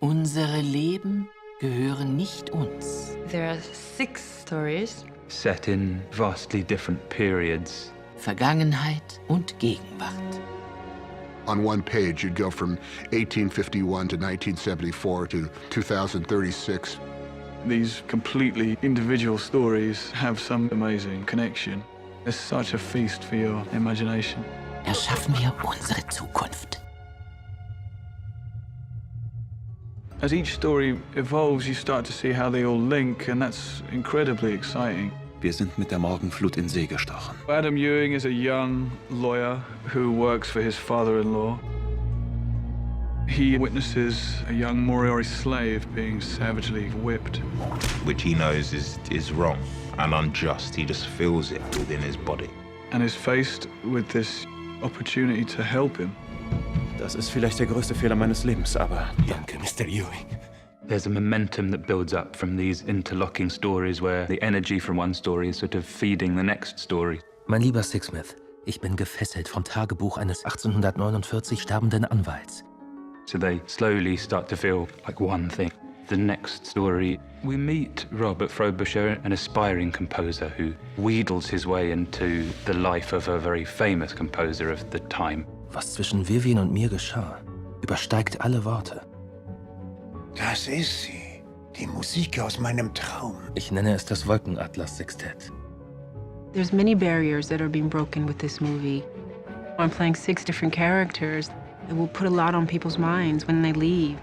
Unsere Leben gehören nicht uns. There are 6 stories. Set in vastly different periods. Vergangenheit und Gegenwart. On one page, you'd go from 1851 to 1974 to 2036. These completely individual stories have some amazing connection. It's such a feast for your imagination. Erschaffen wir unsere Zukunft. As each story evolves, you start to see how they all link, and that's incredibly exciting. Wir sind mit der Morgenflut in See gestochen. Adam Ewing is a young lawyer who works for his father-in-law. He witnesses a young Moriori slave being savagely whipped. Which he knows is wrong and unjust. He just feels it within his body. And is faced with this opportunity to help him. Das ist vielleicht der größte Fehler meines Lebens, aber... Danke, Mr. Ewing. There's a momentum that builds up from these interlocking stories where the energy from one story is sort of feeding the next story. Mein lieber Sixsmith, ich bin gefesselt vom Tagebuch eines 1849 sterbenden Anwalts. So they slowly start to feel like one thing. The next story, we meet Robert Frobisher, an aspiring composer who wheedles his way into the life of a very famous composer of the time. Was zwischen Vivian und mir geschah, übersteigt alle Worte. Das ist sie. Die Musik aus meinem Traum. Ich nenne es das Wolkenatlas-Sextett. There's many barriers that are being broken with this movie. I'm playing 6 different characters. It will put a lot on people's minds when they leave.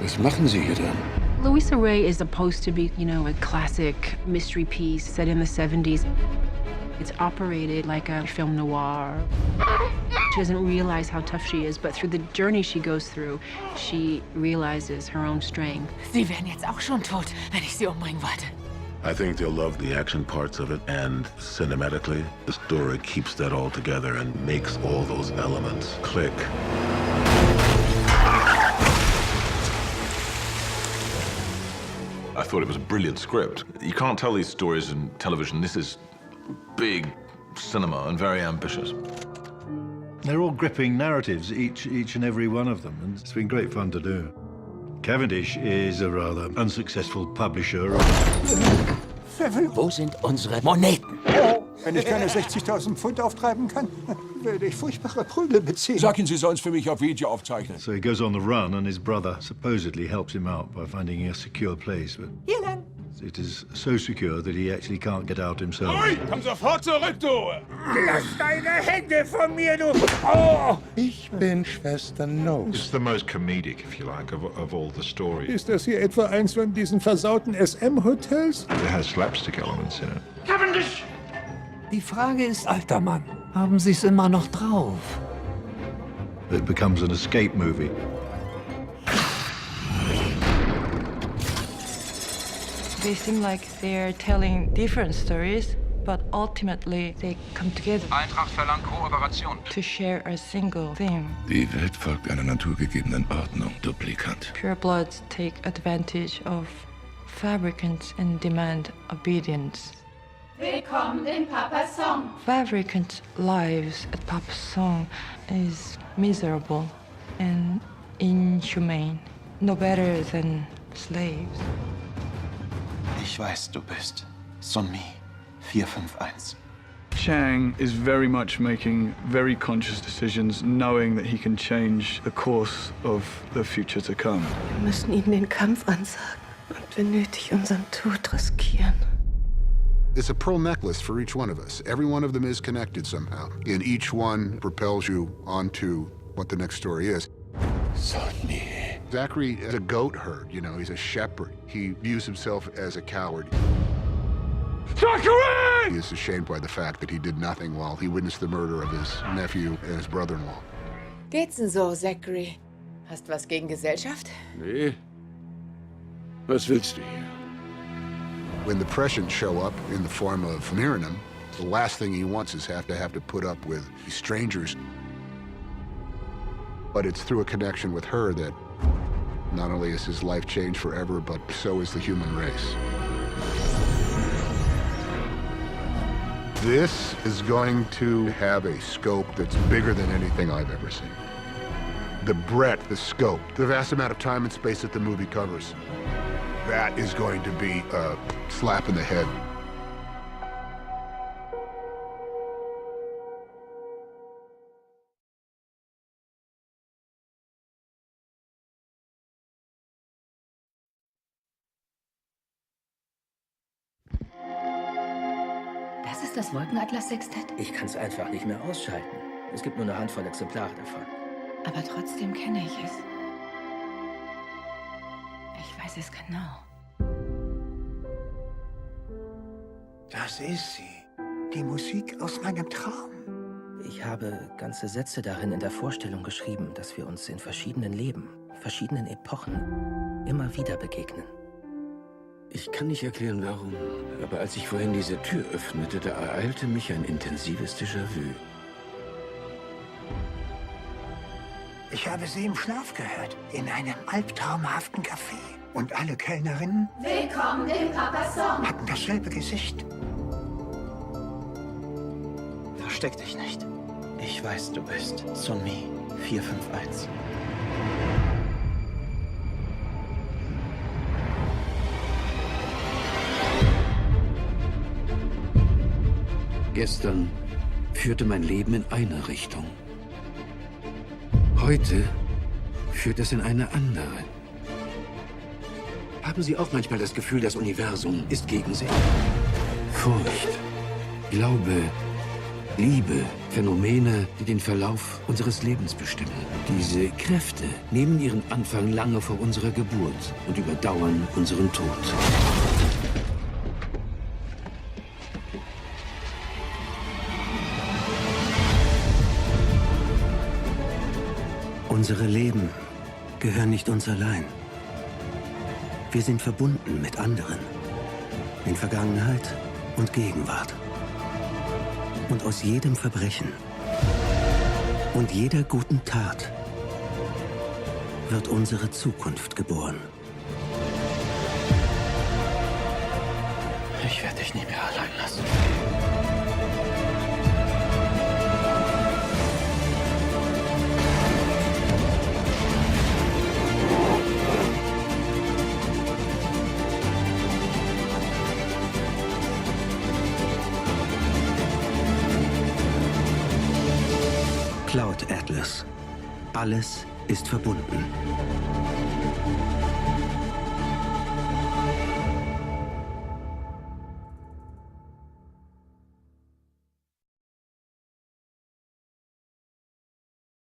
Was machen Sie hier denn? Louisa Ray is supposed to be, a classic mystery piece set in the 70s. It's operated like a film noir. She doesn't realize how tough she is, but through the journey she goes through, she realizes her own strength. Sie wären jetzt auch schon tot, wenn ich sie umbringen wollte. I think they'll love the action parts of it, and cinematically, the story keeps that all together and makes all those elements click. I thought it was a brilliant script. You can't tell these stories in television. This is big cinema and very ambitious. They're all gripping narratives, each and every one of them, and it's been great fun to do. Cavendish is a rather unsuccessful publisher. Wo sind unsere Moneten? Wenn ich keine 60.000 Pfund auftreiben kann, werde ich furchtbare Prügel beziehen. Sag ihn, Sie sollen es für mich auf Video aufzeichnen. So he goes on the run, and his brother supposedly helps him out by finding a secure place. But it is so secure that he actually can't get out himself. Ui, komm sofort zurück, du! Lass deine Hände von mir, du! Oh! Ich bin Schwester No. It's the most comedic, if you like, of all the stories. Ist das hier etwa eins von diesen versauten SM-Hotels? It has slapstick elements in it. Cavendish! Die Frage ist, alter Mann, haben Sie es immer noch drauf? It becomes an escape movie. They seem like they're telling different stories, but ultimately they come together Eintracht verlangt Kooperation. to share a single theme. Die Welt folgt einer naturgegebenen Ordnung, Duplikant. Purebloods take advantage of fabricants and demand obedience. Willkommen in Papas Song. Fabricants' lives at Papa's Song is miserable and inhumane, no better than slaves. Ich weiß, du bist Sunmi 451. Chang is very much making very conscious decisions, knowing that he can change the course of the future to come. Wir müssen ihnen den Kampf ansagen und wenn nötig unseren Tod riskieren. It's a pearl necklace for each one of us. Every one of them is connected somehow, and each one propels you onto what the next story is. Sonny. Zachary is a goat herd, he's a shepherd. He views himself as a coward. Zachary! He is ashamed by the fact that he did nothing while he witnessed the murder of his nephew and his brother-in-law. Geht's denn so, Zachary? Hast was gegen Gesellschaft? Nee. Was willst du hier? When the Prussians show up in the form of Miriam, the last thing he wants is have to put up with strangers. But it's through a connection with her that not only is his life changed forever, but so is the human race. This is going to have a scope that's bigger than anything I've ever seen. the breadth, the scope, the vast amount of time and space that the movie covers. That is going to be a slap in the head. Das ist das Wolkenatlas-Sextett? Ich kann es einfach nicht mehr ausschalten. Es gibt nur eine Handvoll Exemplare davon. Aber trotzdem kenne ich es. Ich weiß es genau. Das ist sie. Die Musik aus meinem Traum. Ich habe ganze Sätze darin in der Vorstellung geschrieben, dass wir uns in verschiedenen Leben, verschiedenen Epochen immer wieder begegnen. Ich kann nicht erklären, warum. Aber als ich vorhin diese Tür öffnete, da ereilte mich ein intensives Déjà-vu. Ich habe sie im Schlaf gehört, in einem albtraumhaften Café. Und alle Kellnerinnen Willkommen im Papa Song hatten dasselbe Gesicht. Versteck dich nicht. Ich weiß, du bist Sunmi 451. Gestern führte mein Leben in eine Richtung. Heute führt es in eine andere. Haben Sie auch manchmal das Gefühl, das Universum ist gegen Sie? Furcht, Glaube, Liebe, Phänomene, die den Verlauf unseres Lebens bestimmen. Diese Kräfte nehmen ihren Anfang lange vor unserer Geburt und überdauern unseren Tod. Unsere Leben gehören nicht uns allein. Wir sind verbunden mit anderen. In Vergangenheit und Gegenwart. Und aus jedem Verbrechen und jeder guten Tat wird unsere Zukunft geboren. Ich werde dich nie mehr allein lassen. Cloud Atlas. Alles ist verbunden.